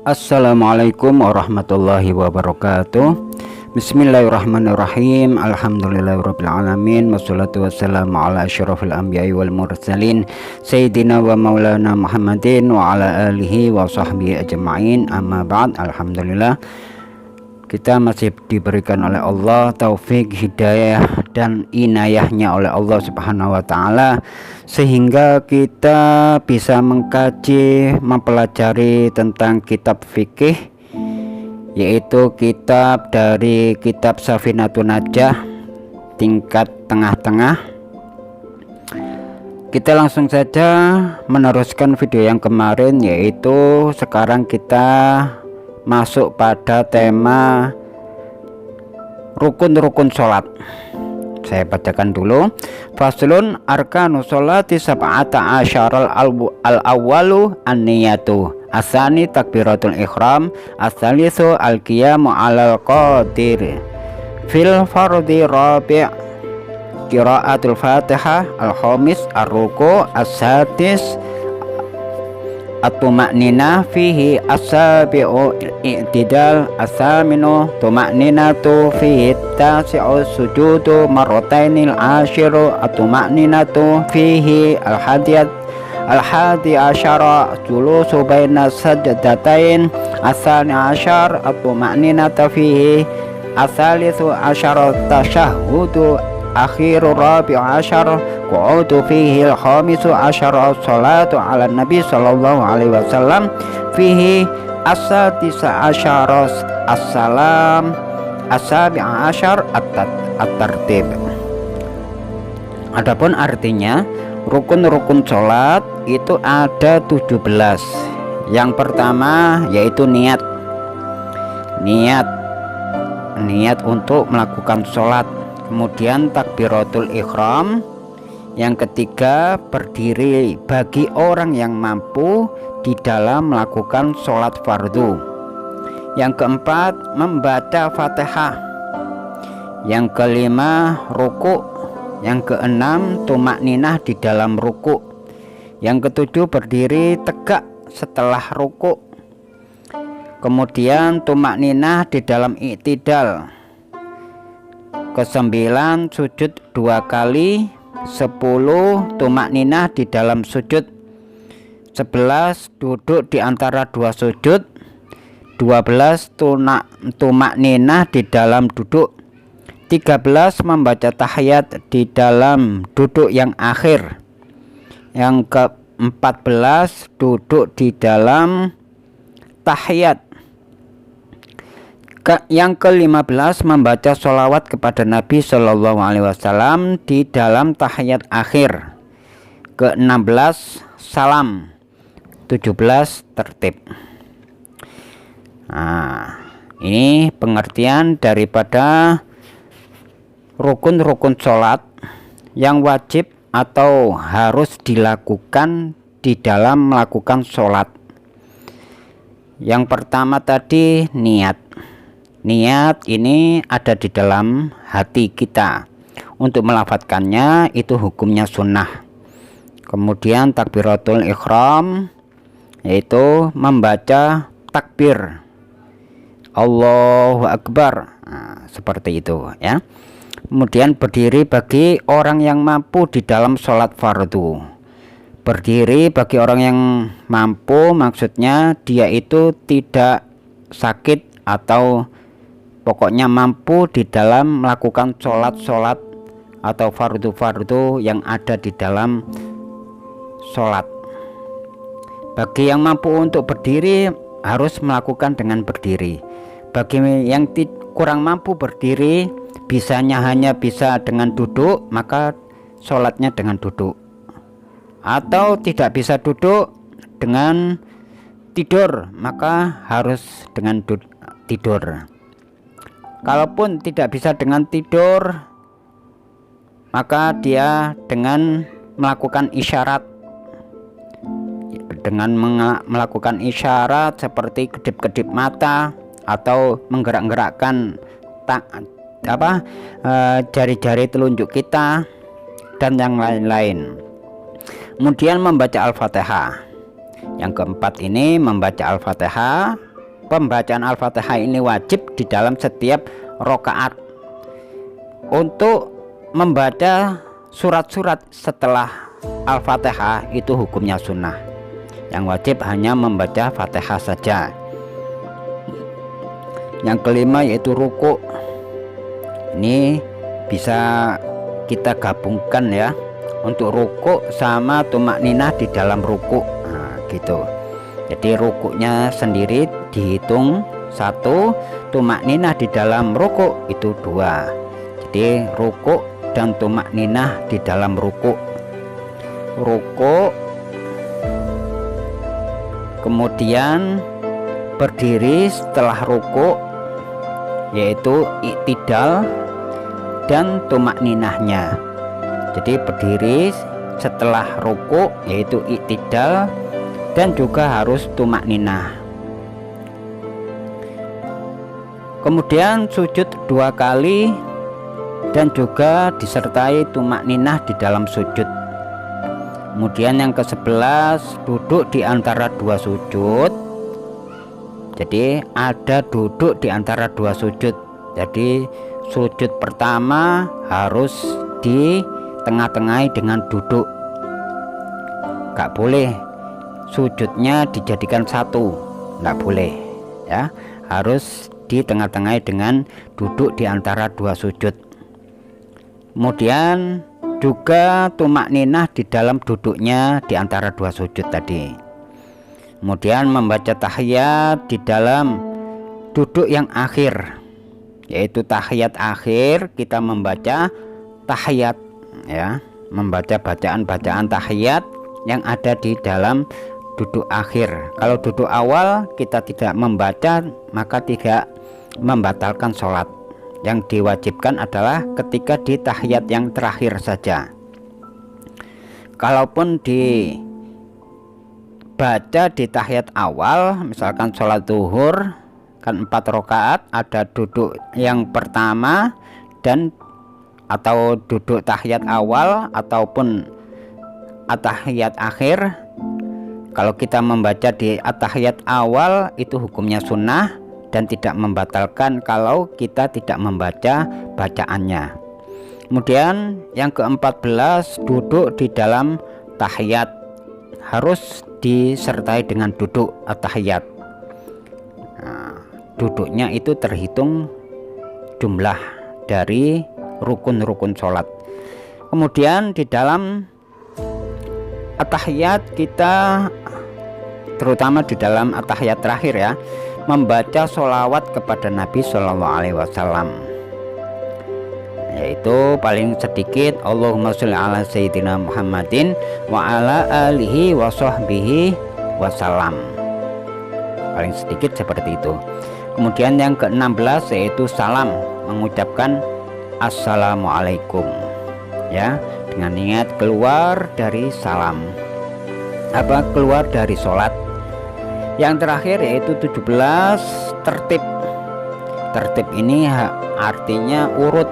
Assalamualaikum warahmatullahi wabarakatuh. Bismillahirrahmanirrahim. Alhamdulillahirabbil alamin. Wassalatu wassalamu ala asyrafil anbiya'i wal mursalin sayyidina wa maulana Muhammadin wa ala alihi wa sahbihi ajma'in. Amma ba'd. Alhamdulillah, kita masih diberikan oleh Allah taufik, hidayah dan inayahnya oleh Allah Subhanahu wa taala, sehingga kita bisa mengkaji, mempelajari tentang kitab fikih, yaitu kitab dari kitab Safinatun Najah tingkat tengah-tengah. Kita langsung saja meneruskan video yang kemarin, yaitu sekarang kita masuk pada tema rukun-rukun sholat. Saya bacakan dulu. Faslun arkanu sholati sab'ata asyaral al-awwalu an-niyatu, asani takbiratul ihram, as-salisu al-qiyamu alal qadir, fil fardi rabi' qiraatul fatihah, al-khamis ar-ruku', as-sadis at-tuma'nina fihi, as-sabi'u i'tidal, as-saminu tuma'ninatu fihi, tasi'u sujudu marratainil, ashiru at-tuma'ninatu fihi, al-hadi asyara julusu baina sajdatain, as-sani asyar at-tuma'ninata fihi, as-salisu asyara tasyahhudu akhirul rabi' asyar qu'udu fihi, al-khamisu asyara salatu ala nabi sallallahu alaihi wasallam fihi, as-sadisa asyara as-salam, as-sabi'a asyar at-tartib. Adapun artinya rukun-rukun sholat itu ada 17. Yang pertama yaitu niat untuk melakukan sholat. Kemudian takbiratul ihram. Yang ketiga, berdiri bagi orang yang mampu di dalam melakukan sholat fardu. Yang keempat, membaca Fatihah. Yang kelima, ruku'. Yang keenam, tumakninah di dalam ruku'. Yang ketujuh, berdiri tegak setelah ruku'. Kemudian tumakninah di dalam i'tidal. Kesembilan, sujud 2 kali. 10, tumakninah di dalam sujud. 11, duduk di antara 2 sujud. 12, tumakninah di dalam duduk. 13, membaca tahiyat di dalam duduk yang akhir. Yang ke-14, duduk di dalam tahiyat. Yang ke-15, membaca sholawat kepada Nabi Shallallahu Alaihi Wasallam di dalam tahiyat akhir. Ke-16, salam. 17, tertib. Nah, ini pengertian daripada rukun-rukun sholat yang wajib atau harus dilakukan di dalam melakukan sholat. Yang pertama tadi niat. Niat ini ada di dalam hati kita. Untuk melafadzkannya itu hukumnya sunnah. Kemudian takbiratul ihram, yaitu membaca takbir Allahu Akbar. Nah, seperti itu ya. Kemudian berdiri bagi orang yang mampu di dalam sholat fardu. Berdiri bagi orang yang mampu, maksudnya dia itu tidak sakit atau pokoknya mampu di dalam melakukan sholat-sholat atau fardu-fardu yang ada di dalam sholat. Bagi yang mampu untuk berdiri harus melakukan dengan berdiri. Bagi yang kurang mampu berdiri, hanya bisa dengan duduk, maka sholatnya dengan duduk. Atau tidak bisa duduk, dengan tidur, maka harus dengan tidur. Kalaupun tidak bisa dengan tidur, maka dia dengan melakukan isyarat. Dengan melakukan isyarat seperti kedip-kedip mata atau menggerak-gerakkan jari-jari telunjuk kita dan yang lain-lain. Kemudian membaca Al-Fatihah. Yang keempat ini membaca Al-Fatihah pembacaan Al-Fatihah ini wajib di dalam setiap rakaat. Untuk membaca surat-surat setelah Al-Fatihah itu hukumnya sunnah. Yang wajib hanya membaca Fatihah saja. Yang kelima yaitu ruku. Ini bisa kita gabungkan ya, untuk ruku sama tumak ninah di dalam ruku. Nah, gitu. Jadi rukuknya sendiri dihitung 1, tumak ninah di dalam ruku itu 2. Jadi ruku dan tumak ninah di dalam ruku. Ruku, kemudian berdiri setelah ruku yaitu iktidal dan tumak ninahnya. Jadi berdiri setelah ruku yaitu iktidal dan juga harus tumak ninah. Kemudian sujud 2 kali dan juga disertai tumak ninah di dalam sujud. Kemudian yang ke-11 duduk di antara 2 sujud. Jadi ada duduk di antara 2 sujud. Jadi sujud pertama harus di tengah-tengahi dengan duduk. Gak boleh sujudnya dijadikan satu, nggak boleh ya, harus di tengah-tengah dengan duduk di antara 2 sujud. Kemudian juga tumak ninah di dalam duduknya di antara 2 sujud tadi. Kemudian membaca tahiyat di dalam duduk yang akhir, yaitu tahiyat akhir. Kita membaca tahiyat ya, membaca bacaan-bacaan tahiyat yang ada di dalam duduk akhir. Kalau duduk awal kita tidak membaca, maka tidak membatalkan sholat. Yang diwajibkan adalah ketika di tahiyat yang terakhir saja. Kalaupun dibaca di tahiyat awal, misalkan sholat zuhur kan 4 rakaat, ada duduk yang pertama dan atau duduk tahiyat awal ataupun at-tahiyat akhir. Kalau kita membaca di at-tahiyat awal itu hukumnya sunnah dan tidak membatalkan kalau kita tidak membaca bacaannya. Kemudian yang ke-14 duduk di dalam tahiyat, harus disertai dengan duduk at-tahiyat. Nah, duduknya itu terhitung jumlah dari rukun-rukun sholat. Kemudian di dalam at-tahiyat kita, terutama di dalam at-tahiyat terakhir ya, membaca sholawat kepada Nabi Shallallahu Alaihi Wasallam, yaitu paling sedikit Allahumma sholli ala sayyidina Muhammadin wa ala alihi wa sahbihi wasallam, paling sedikit seperti itu. Kemudian yang ke-16 yaitu salam, mengucapkan assalamualaikum ya, dengan niat keluar dari salam, keluar dari sholat. Yang terakhir yaitu 17 tertib. Tertib ini artinya urut,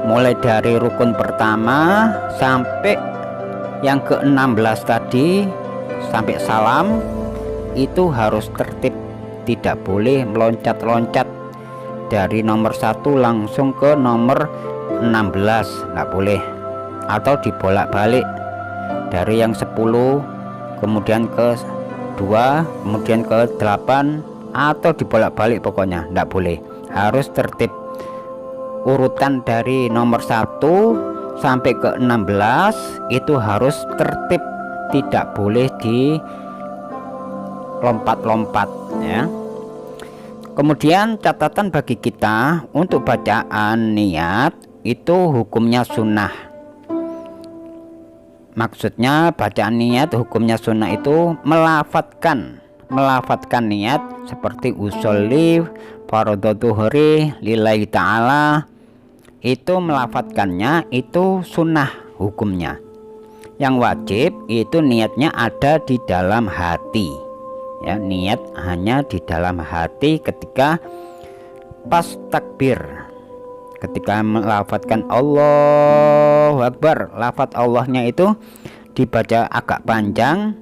mulai dari rukun pertama sampai yang ke-16 tadi sampai salam itu harus tertib, tidak boleh meloncat-loncat dari nomor 1 langsung ke nomor 16, nggak boleh, atau dibolak-balik dari yang 10 kemudian ke 2 kemudian ke 8 atau dibolak-balik, pokoknya nggak boleh, harus tertib urutan dari nomor 1 sampai ke 16 itu harus tertib, tidak boleh di lompat-lompat ya. Kemudian catatan bagi kita, untuk bacaan niat itu hukumnya sunnah. Maksudnya bacaan niat hukumnya sunnah itu melafatkan niat seperti usolli fardhu dhuhri lillahi ta'ala, itu melafatkannya itu sunnah hukumnya. Yang wajib itu niatnya ada di dalam hati ya, niat hanya di dalam hati ketika pas takbir, ketika melafatkan Allahu Akbar, lafaz Allahnya itu dibaca agak panjang,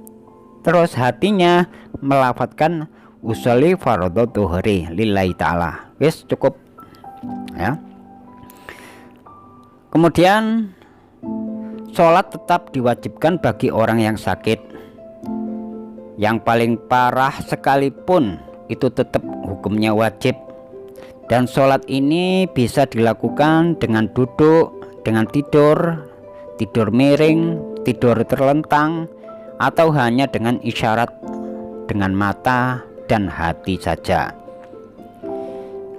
terus hatinya melafatkan usolli fardhu dhuhri lillahi ta'ala. Wis cukup ya. Kemudian sholat tetap diwajibkan bagi orang yang sakit. Yang paling parah sekalipun itu tetap hukumnya wajib. Dan sholat ini bisa dilakukan dengan duduk, dengan tidur, tidur miring, tidur terlentang, atau hanya dengan isyarat dengan mata dan hati saja.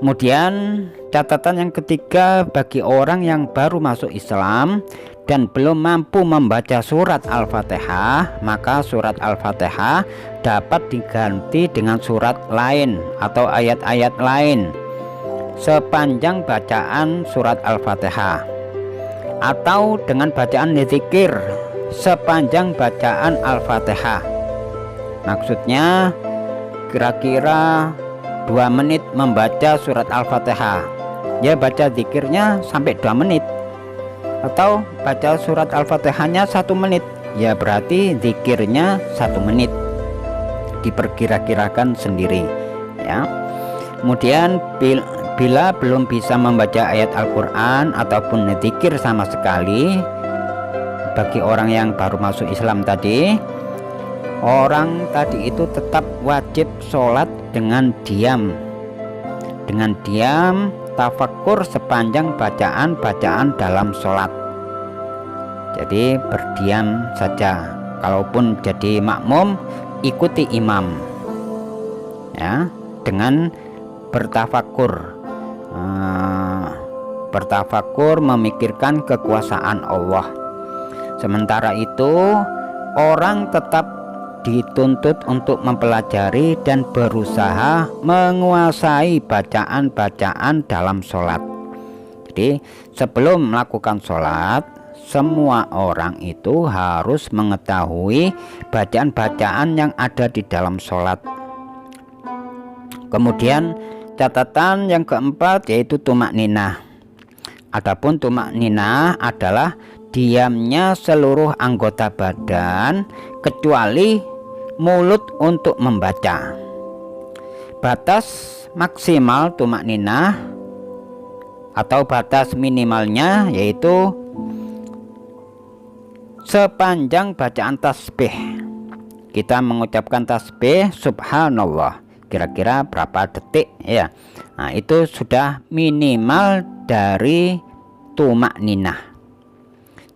Kemudian catatan yang ketiga, bagi orang yang baru masuk Islam dan belum mampu membaca surat Al-Fatihah, maka surat Al-Fatihah dapat diganti dengan surat lain atau ayat-ayat lain sepanjang bacaan surat Al-Fatihah, atau dengan bacaan zikir sepanjang bacaan Al-Fatihah. Maksudnya kira-kira 2 menit membaca surat Al-Fatihah, ya baca zikirnya sampai 2 menit, atau baca surat Al-Fatihahnya 1 menit, ya berarti zikirnya 1 menit, diperkira-kirakan sendiri ya. Kemudian bila belum bisa membaca ayat Al-Quran ataupun zikir sama sekali, bagi orang yang baru masuk Islam tadi, orang tadi itu tetap wajib sholat dengan diam, tafakur sepanjang bacaan dalam sholat. Jadi berdiam saja. Kalaupun jadi makmum, ikuti imam ya, dengan bertafakur, memikirkan kekuasaan Allah. Sementara itu orang tetap dituntut untuk mempelajari dan berusaha menguasai bacaan-bacaan dalam sholat. Jadi sebelum melakukan sholat, semua orang itu harus mengetahui bacaan-bacaan yang ada di dalam sholat. Kemudian catatan yang keempat yaitu tumakninah. Adapun tumakninah adalah diamnya seluruh anggota badan kecuali mulut untuk membaca. Batas maksimal tumakninah atau batas minimalnya yaitu sepanjang bacaan tasbih. Kita mengucapkan tasbih subhanallah kira-kira berapa detik ya. Nah, itu sudah minimal dari tumakninah.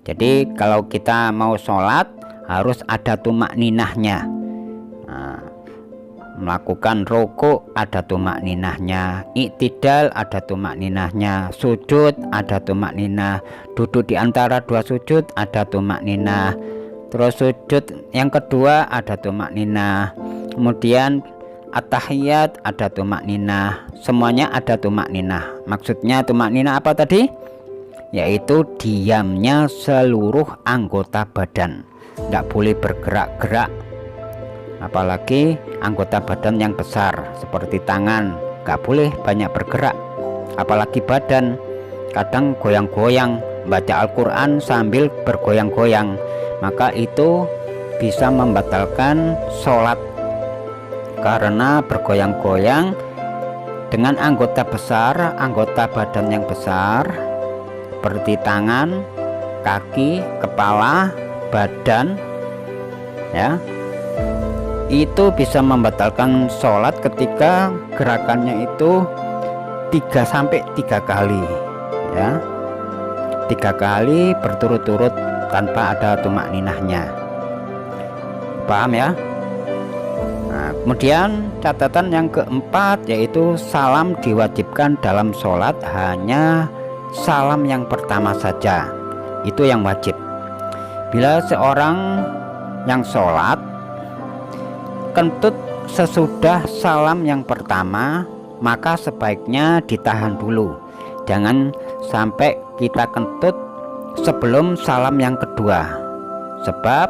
Jadi kalau kita mau sholat harus ada tumakninahnya. Melakukan rukuk ada tumakninahnya, iktidal ada tumakninahnya, sujud ada tumakninah, duduk di antara 2 sujud ada tumakninah, terus sujud yang kedua ada tumakninah, kemudian at-tahiyat ada tumakninah, semuanya ada tumakninah. Maksudnya tumakninah apa tadi? Yaitu diamnya seluruh anggota badan, tidak boleh bergerak-gerak. Apalagi anggota badan yang besar seperti tangan, gak boleh banyak bergerak. Apalagi badan, kadang goyang-goyang, baca Al-Quran sambil bergoyang-goyang, maka itu bisa membatalkan sholat. Karena bergoyang-goyang dengan anggota besar, anggota badan yang besar seperti tangan, kaki, kepala, badan ya, itu bisa membatalkan sholat ketika gerakannya itu 3 kali ya, 3 kali berturut-turut tanpa ada tumakninahnya. Paham ya? Nah, kemudian catatan yang keempat yaitu salam diwajibkan dalam sholat hanya salam yang pertama saja, itu yang wajib. Bila seorang yang sholat kentut sesudah salam yang pertama, maka sebaiknya ditahan dulu, jangan sampai kita kentut sebelum salam yang kedua, sebab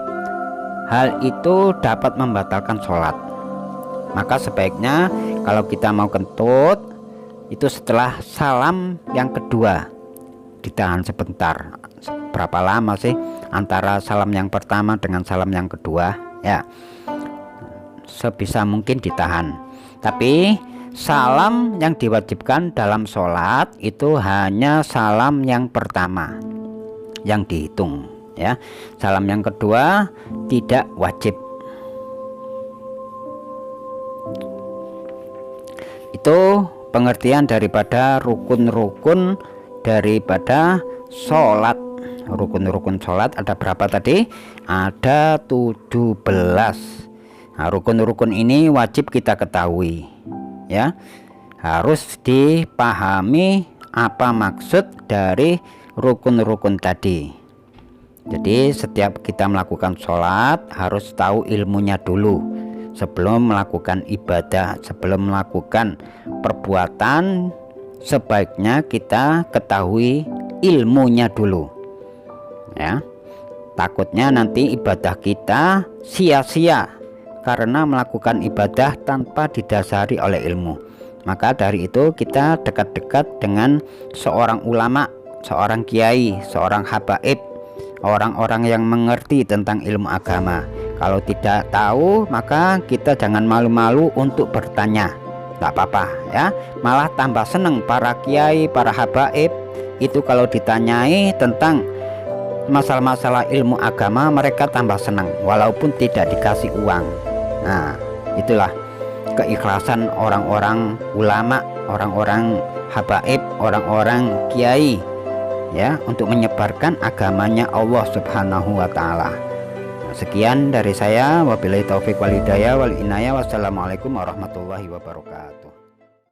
hal itu dapat membatalkan sholat. Maka sebaiknya kalau kita mau kentut itu setelah salam yang kedua, ditahan sebentar. Berapa lama sih antara salam yang pertama dengan salam yang kedua ya? sebisa mungkin ditahan. Tapi salam yang diwajibkan dalam sholat itu hanya salam yang pertama yang dihitung, ya. Salam yang kedua tidak wajib. Itu pengertian daripada rukun-rukun daripada sholat. Rukun-rukun sholat ada berapa tadi? Ada 17. Nah, rukun-rukun ini wajib kita ketahui, ya. Harus dipahami apa maksud dari rukun-rukun tadi. Jadi setiap kita melakukan sholat harus tahu ilmunya dulu sebelum melakukan ibadah, sebelum melakukan perbuatan. Sebaiknya kita ketahui ilmunya dulu, ya. Takutnya nanti ibadah kita sia-sia karena melakukan ibadah tanpa didasari oleh ilmu. Maka dari itu kita dekat-dekat dengan seorang ulama, seorang kiai, seorang habaib, orang-orang yang mengerti tentang ilmu agama. Kalau tidak tahu maka kita jangan malu-malu untuk bertanya, tak apa-apa, ya. Malah tambah seneng para kiai, para habaib itu kalau ditanyai tentang masalah-masalah ilmu agama, mereka tambah senang walaupun tidak dikasih uang. Nah, itulah keikhlasan orang-orang ulama, orang-orang habaib, orang-orang kiai, ya, untuk menyebarkan agamanya Allah Subhanahu wa taala. Sekian dari saya, wabillahi taufik wal hidayah wal inayah. Wassalamualaikum warahmatullahi wabarakatuh.